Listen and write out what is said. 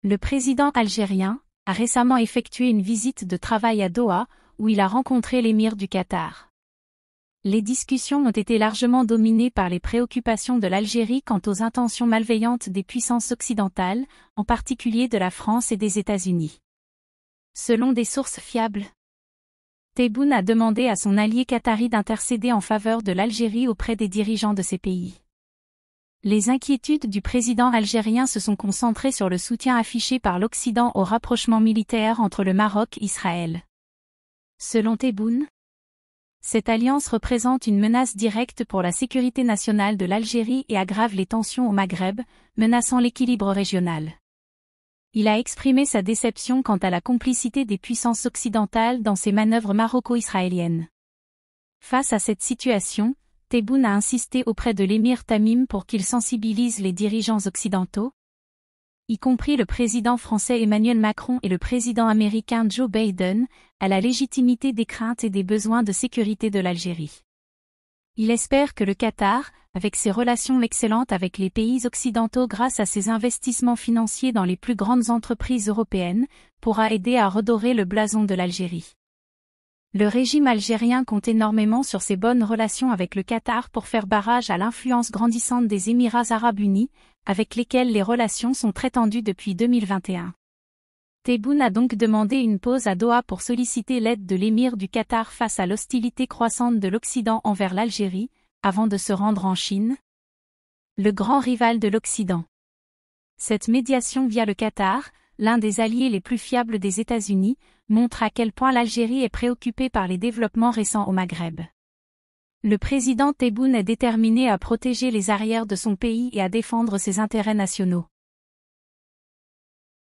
Le président algérien a récemment effectué une visite de travail à Doha, où il a rencontré l'émir du Qatar. Les discussions ont été largement dominées par les préoccupations de l'Algérie quant aux intentions malveillantes des puissances occidentales, en particulier de la France et des États-Unis. Selon des sources fiables, Tebboune a demandé à son allié qatari d'intercéder en faveur de l'Algérie auprès des dirigeants de ces pays. Les inquiétudes du président algérien se sont concentrées sur le soutien affiché par l'Occident au rapprochement militaire entre le Maroc et Israël. Selon Tebboune, cette alliance représente une menace directe pour la sécurité nationale de l'Algérie et aggrave les tensions au Maghreb, menaçant l'équilibre régional. Il a exprimé sa déception quant à la complicité des puissances occidentales dans ces manœuvres maroco-israéliennes. Face à cette situation, Tebboune a insisté auprès de l'émir Tamim pour qu'il sensibilise les dirigeants occidentaux, y compris le président français Emmanuel Macron et le président américain Joe Biden, à la légitimité des craintes et des besoins de sécurité de l'Algérie. Il espère que le Qatar, avec ses relations excellentes avec les pays occidentaux grâce à ses investissements financiers dans les plus grandes entreprises européennes, pourra aider à redorer le blason de l'Algérie. Le régime algérien compte énormément sur ses bonnes relations avec le Qatar pour faire barrage à l'influence grandissante des Émirats arabes unis, avec lesquels les relations sont très tendues depuis 2021. Tebboune a donc demandé une pause à Doha pour solliciter l'aide de l'émir du Qatar face à l'hostilité croissante de l'Occident envers l'Algérie, avant de se rendre en Chine, le grand rival de l'Occident. Cette médiation via le Qatar, l'un des alliés les plus fiables des États-Unis, montre à quel point l'Algérie est préoccupée par les développements récents au Maghreb. Le président Tebboune est déterminé à protéger les arrières de son pays et à défendre ses intérêts nationaux.